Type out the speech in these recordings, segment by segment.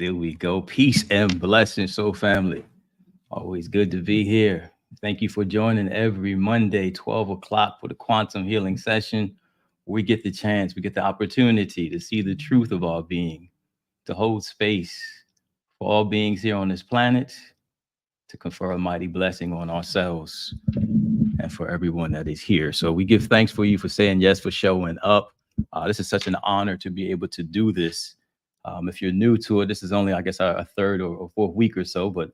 There we go. Peace and blessings, soul family. Always good to be here. Thank you for joining every Monday, 12 o'clock for the quantum healing session. We get the chance, we get the opportunity to see the truth of our being, to hold space for all beings here on this planet, to confer a mighty blessing on ourselves and for everyone that is here. So we give thanks for you for saying yes, for showing up. This is such an honor to be able to do this. If you're new to it, this is only, I guess, our third or fourth week or so. But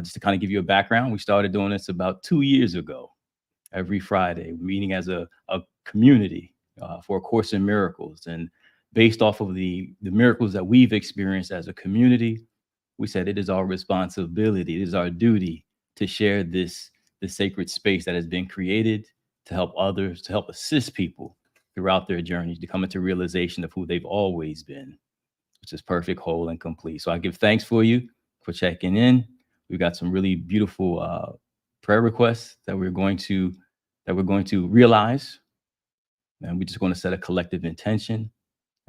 just to kind of give you a background, we started doing this about 2 years ago. Every Friday, meeting as a community for A Course in Miracles. And based off of the miracles that we've experienced as a community, we said it is our responsibility, it is our duty to share this sacred space that has been created to help others, to help assist people throughout their journeys to come into realization of who they've always been, which is perfect, whole, and complete. So I give thanks for you for checking in. We've got some really beautiful prayer requests that we're going to realize, and we're just going to set a collective intention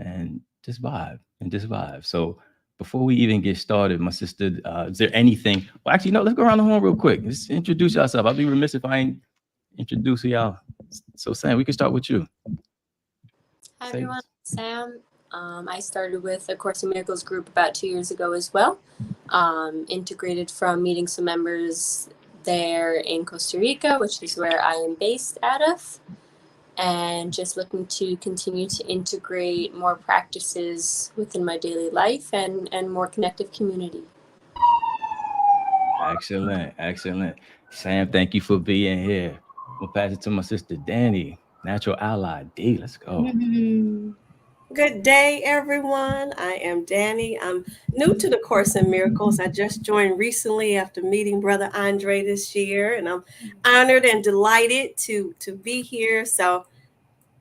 and just vibe. So before we even get started, my sister, is there anything? Well, actually, no. Let's go around the horn real quick. Just introduce yourself. I'll be remiss if I ain't introduce y'all. So, Sam, we can start with you. Hi Say everyone, Sam. I started with a Course in Miracles group about 2 years ago as well. Integrated from meeting some members there in Costa Rica, which is where I am based out of, and just looking to continue to integrate more practices within my daily life and more connective community. excellent. Sam, thank you for being here. We'll pass it to my sister Danny, natural ally D. Let's go. Good day, everyone. I am Danny. I'm new to the Course in Miracles. I just joined recently after meeting Brother Andre this year, and I'm honored and delighted to be here. So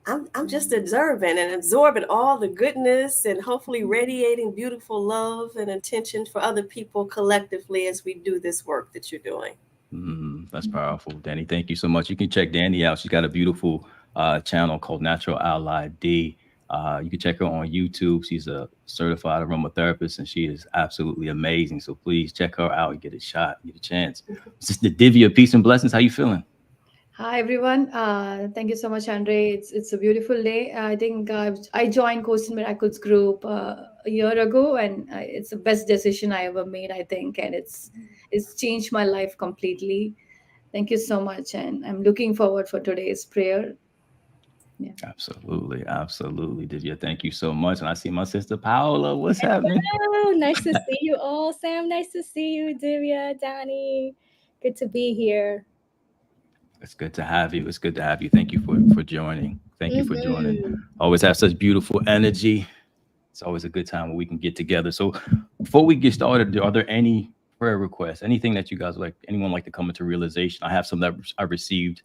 I'm just observing and absorbing all the goodness and hopefully radiating beautiful love and intention for other people collectively as we do this work that you're doing. That's powerful, Danny. Thank you so much. You can check Danny out. She's got a beautiful channel called Natural Ally D. You can check her on YouTube. She's a certified aromatherapist, and she is absolutely amazing. So please check her out and get a shot, get a chance. Sister Divya, peace and blessings. How you feeling? Hi everyone. Thank you so much, Andre. It's a beautiful day. I think I joined Coast and Miracles group a year ago, and it's the best decision I ever made. I think, and it's changed my life completely. Thank you so much, and I'm looking forward for today's prayer. Yeah. Absolutely, Divya. Thank you so much. And I see my sister Paola. What's happening? Hello, nice to see you all. Sam, nice to see you. Divya, Danny, good to be here. It's good to have you. It's good to have you. Thank you for joining. Thank you for joining. Always have such beautiful energy. It's always a good time when we can get together. So before we get started, are there any prayer requests? Anything that you guys like, anyone like to come into realization? I have some that I received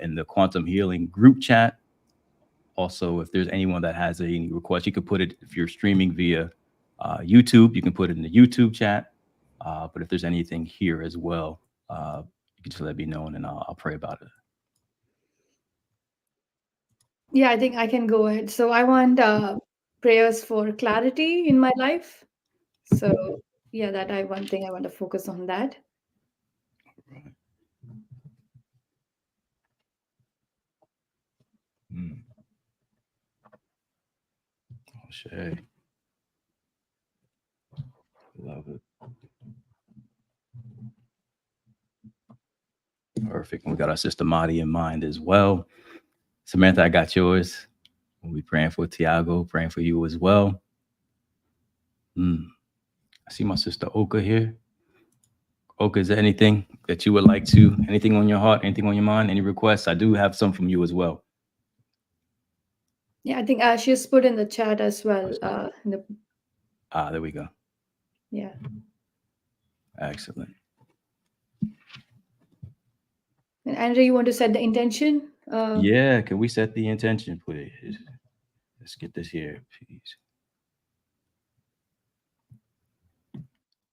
in the quantum healing group chat. Also, if there's anyone that has any requests, you could put it, if you're streaming via YouTube, you can put it in the YouTube chat. But if there's anything here as well, you can just let me know and then I'll pray about it. Yeah, I think I can go ahead. So I want prayers for clarity in my life. So yeah, that I one thing I want to focus on that. Right. Mm. Oh, Shay. Love it. Perfect. And we got our sister Madi in mind as well. Samantha, I got yours. We'll be praying for Tiago, praying for you as well. I see my sister Oka here. Oka, is there anything that you would like to, anything on your heart, anything on your mind, any requests? I do have some from you as well. Yeah, I think she's put in the chat as well. There we go. Yeah. Excellent. And Andre, you want to set the intention? Yeah, can we set the intention, please? Let's get this here, please.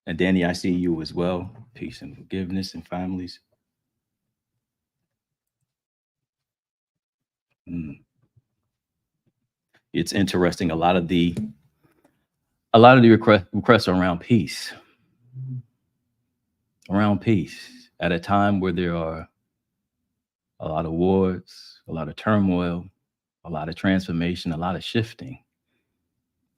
And Danny, I see you as well. Peace and forgiveness and families. It's interesting. A lot of the a lot of the requests are around peace. Around peace at a time where there are a lot of wars, a lot of turmoil, a lot of transformation, a lot of shifting,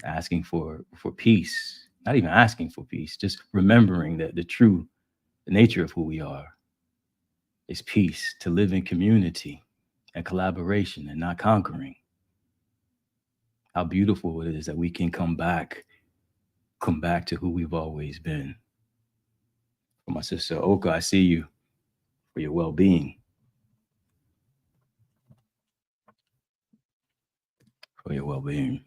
asking for peace, not even asking for peace, just remembering that the true nature of who we are is peace, to live in community and collaboration and not conquering. How beautiful it is that we can come back to who we've always been. For my sister Oka, I see you, for your well-being. For your well-being.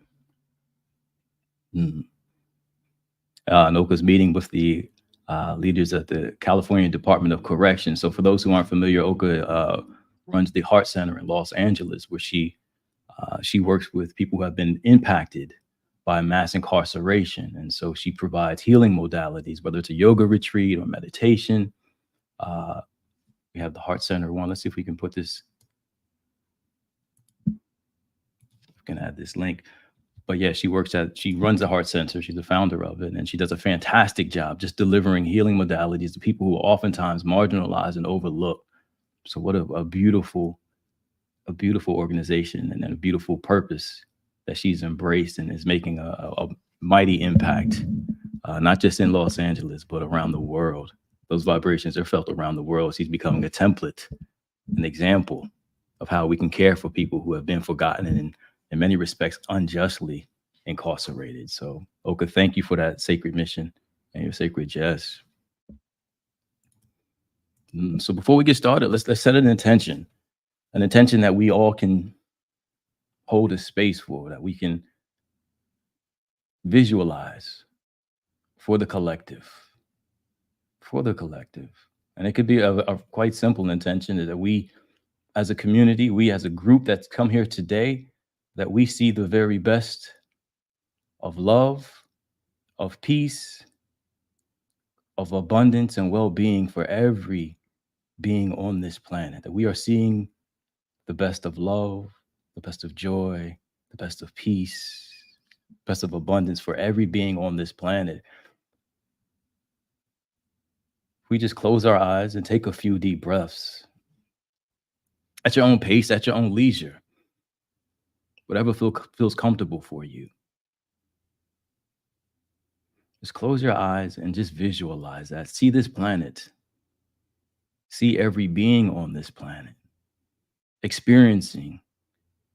And Oka's meeting with the leaders at the California Department of Corrections. So for those who aren't familiar, Oka runs the Heart Center in Los Angeles, where she works with people who have been impacted by mass incarceration. And so she provides healing modalities, whether it's a yoga retreat or meditation. We have the Heart Center one. Let's see if we can put this. We can add this link. But yeah, she runs the Heart Center. She's the founder of it. And she does a fantastic job just delivering healing modalities to people who are oftentimes marginalized and overlooked. So what a beautiful organization and a beautiful purpose that she's embraced and is making a mighty impact, not just in Los Angeles, but around the world. Those vibrations are felt around the world. She's becoming a template, an example of how we can care for people who have been forgotten and in many respects unjustly incarcerated. So Oka, thank you for that sacred mission and your sacred yes. So before we get started, let's set an intention that we all can hold a space for, that we can visualize for the collective. And it could be a quite simple intention, is that we as a community, we as a group that's come here today, that we see the very best of love, of peace, of abundance and well-being for every being on this planet, that we are seeing the best of love, the best of joy, the best of peace, best of abundance for every being on this planet. We just close our eyes and take a few deep breaths at your own pace, at your own leisure, whatever feels comfortable for you. Just close your eyes and just visualize that. See this planet. See every being on this planet, experiencing,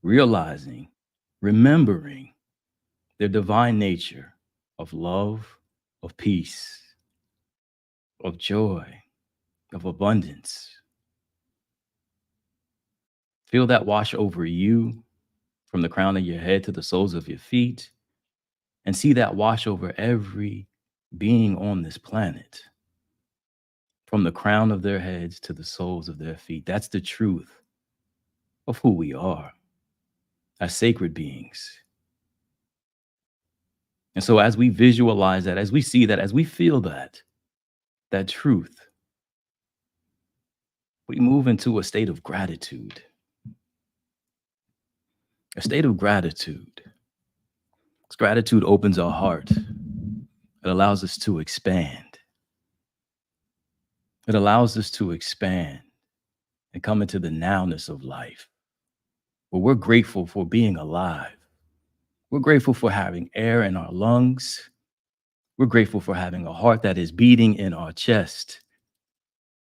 realizing, remembering their divine nature of love, of peace, of joy, of abundance. Feel that wash over you from the crown of your head to the soles of your feet, and see that wash over every being on this planet, from the crown of their heads to the soles of their feet. That's the truth of who we are as sacred beings. And so as we visualize that, as we see that, as we feel that truth, we move into a state of gratitude. A state of gratitude. Because gratitude opens our heart. It allows us to expand. It allows us to expand and come into the nowness of life, where we're grateful for being alive. We're grateful for having air in our lungs. We're grateful for having a heart that is beating in our chest.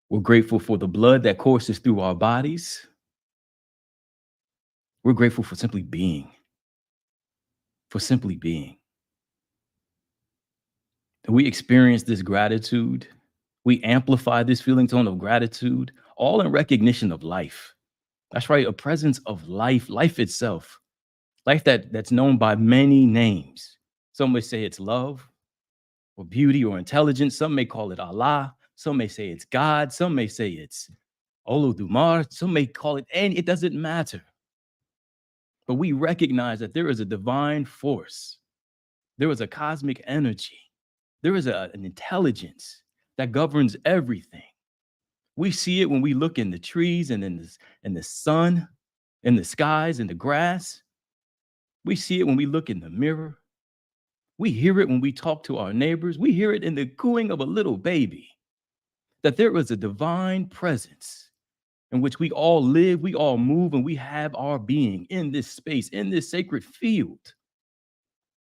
We're grateful for the blood that courses through our bodies. We're grateful for simply being. And we experience this gratitude. We amplify this feeling tone of gratitude, all in recognition of life. That's right, a presence of life itself. Life that's known by many names. Some may say it's love or beauty or intelligence. Some may call it Allah. Some may say it's God. Some may say it's Olodumare. Some may call it it doesn't matter. But we recognize that there is a divine force. There is a cosmic energy. There is an intelligence that governs everything. We see it when we look in the trees and in the sun, in the skies, in the grass. We see it when we look in the mirror. We hear it when we talk to our neighbors. We hear it in the cooing of a little baby, that there is a divine presence in which we all live, we all move, and we have our being in this space, in this sacred field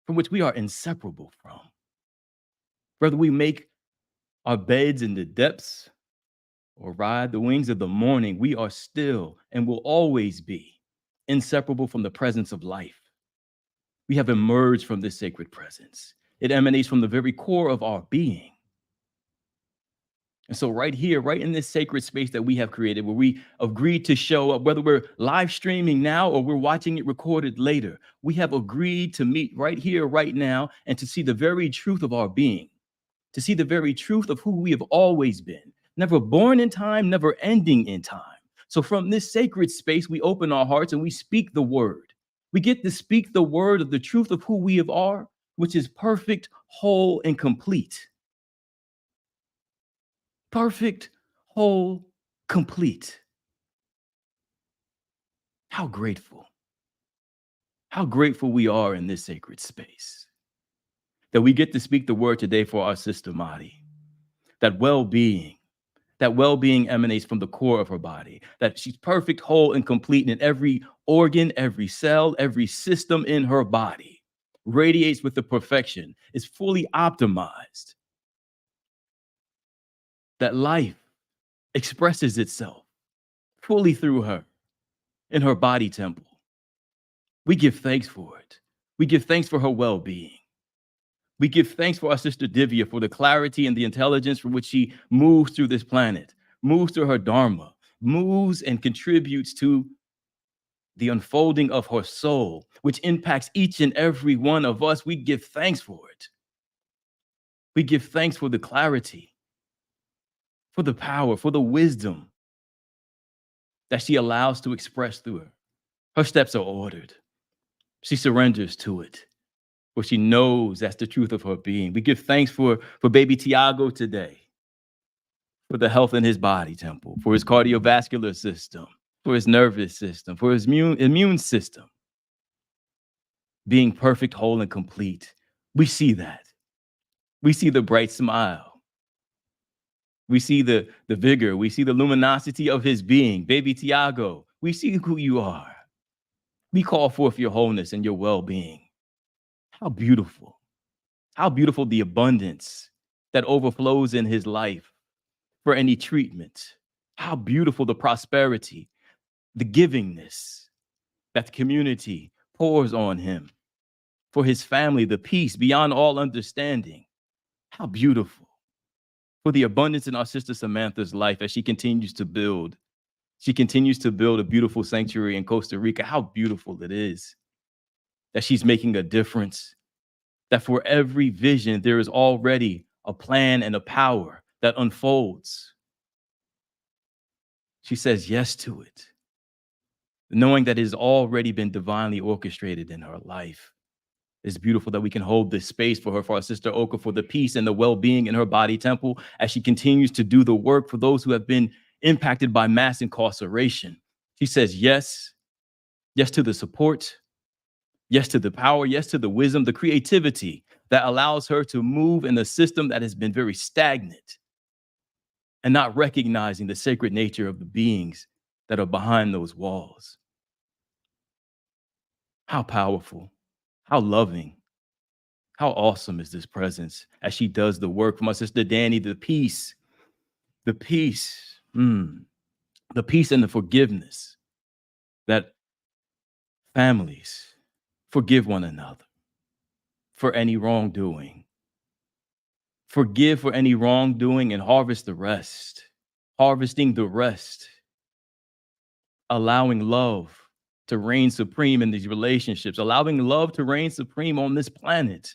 from which we are inseparable from. Whether we make our beds in the depths or ride the wings of the morning, we are still and will always be inseparable from the presence of life. We have emerged from this sacred presence. It emanates from the very core of our being. And so right here, right in this sacred space that we have created, where we agreed to show up, whether we're live streaming now or we're watching it recorded later, we have agreed to meet right here, right now, and to see the very truth of our being, to see the very truth of who we have always been, never born in time, never ending in time. So from this sacred space, we open our hearts and we speak the word. We get to speak the word of the truth of who we are, which is perfect, whole, and complete. Perfect, whole, complete. How grateful we are in this sacred space that we get to speak the word today for our sister Madi. That well-being emanates from the core of her body, that she's perfect, whole, and complete in every organ, every cell, every system in her body, radiates with the perfection, is fully optimized. That life expresses itself fully through her in her body temple. We give thanks for it. We give thanks for her well-being. We give thanks for our sister Divya for the clarity and the intelligence from which she moves through this planet, moves through her dharma, moves and contributes to the unfolding of her soul, which impacts each and every one of us. We give thanks for it. We give thanks for the clarity, for the power, for the wisdom that she allows to express through her. Her steps are ordered. She surrenders to it, for she knows that's the truth of her being. We give thanks for baby Tiago today, for the health in his body temple, for his cardiovascular system, for his nervous system, for his immune system, being perfect, whole, and complete. We see that. We see the bright smile. We see the vigor. We see the luminosity of his being. Baby Tiago, we see who you are. We call forth your wholeness and your well-being. How beautiful the abundance that overflows in his life for any treatment. How beautiful the prosperity, the givingness that the community pours on him. For his family, the peace beyond all understanding. How beautiful. For the abundance in our sister Samantha's life as she continues to build. She continues to build a beautiful sanctuary in Costa Rica. How beautiful it is that she's making a difference. That for every vision, there is already a plan and a power that unfolds. She says yes to it, knowing that it has already been divinely orchestrated in her life. It's beautiful that we can hold this space for her, for our sister Oka, for the peace and the well-being in her body temple as she continues to do the work for those who have been impacted by mass incarceration. She says yes to the support, yes to the power, yes to the wisdom, the creativity that allows her to move in a system that has been very stagnant and not recognizing the sacred nature of the beings that are behind those walls. How powerful, how loving, how awesome is this presence as she does the work. For my sister Danny, the peace and the forgiveness that families forgive one another for any wrongdoing. Forgive for any wrongdoing and harvest the rest. Harvesting the rest. Allowing love to reign supreme in these relationships. Allowing love to reign supreme on this planet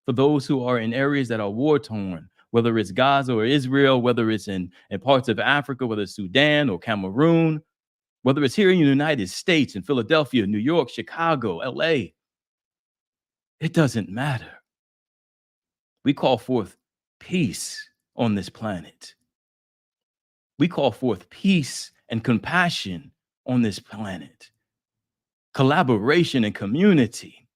for those who are in areas that are war-torn, whether it's Gaza or Israel, whether it's in parts of Africa, whether it's Sudan or Cameroon, whether it's here in the United States, in Philadelphia, New York, Chicago, LA. It doesn't matter. We call forth peace on this planet. We call forth peace and compassion on this planet. Collaboration and community.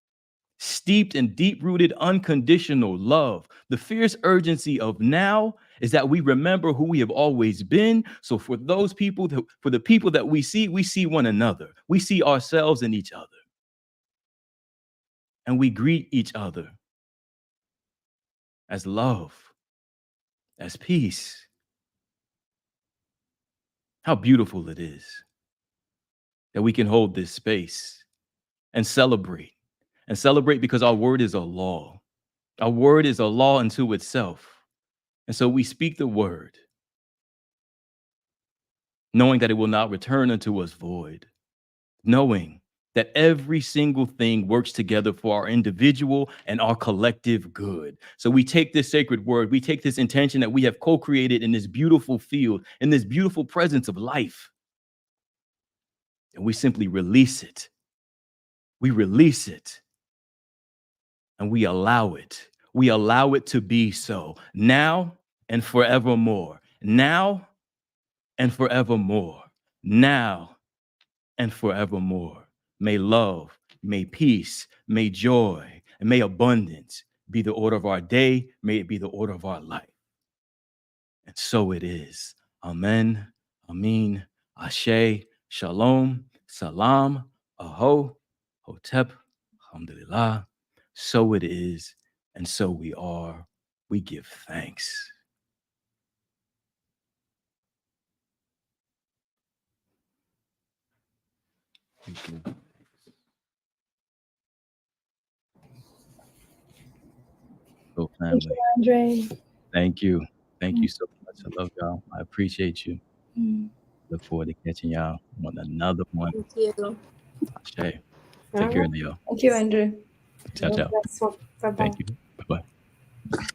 steeped in deep-rooted, unconditional love. The fierce urgency of now is that we remember who we have always been. So for those people, for the people that we see one another. We see ourselves in each other. And we greet each other as love, as peace. How beautiful it is that we can hold this space and celebrate because our word is a law. Our word is a law unto itself. And so we speak the word, knowing that it will not return unto us void, knowing that every single thing works together for our individual and our collective good. So we take this sacred word, we take this intention that we have co-created in this beautiful field, in this beautiful presence of life, and we simply release it. We release it, and we allow it. We allow it to be so now and forevermore. Now and forevermore. Now and forevermore. May love, may peace, may joy, and may abundance be the order of our day. May it be the order of our life. And so it is. Amen, Amin, Ashe, Shalom, Salam, Aho, Hotep, Alhamdulillah. So it is, and so we are. We give thanks. Thank you. So family. Thank you, Andre. Thank you. Thank you so much. I love y'all. I appreciate you. Look forward to catching y'all on another one. Thank you. Ashe. Take care, Leo. Thank you, Andrew. Ciao, ciao. Bye-bye. Thank you. Bye-bye.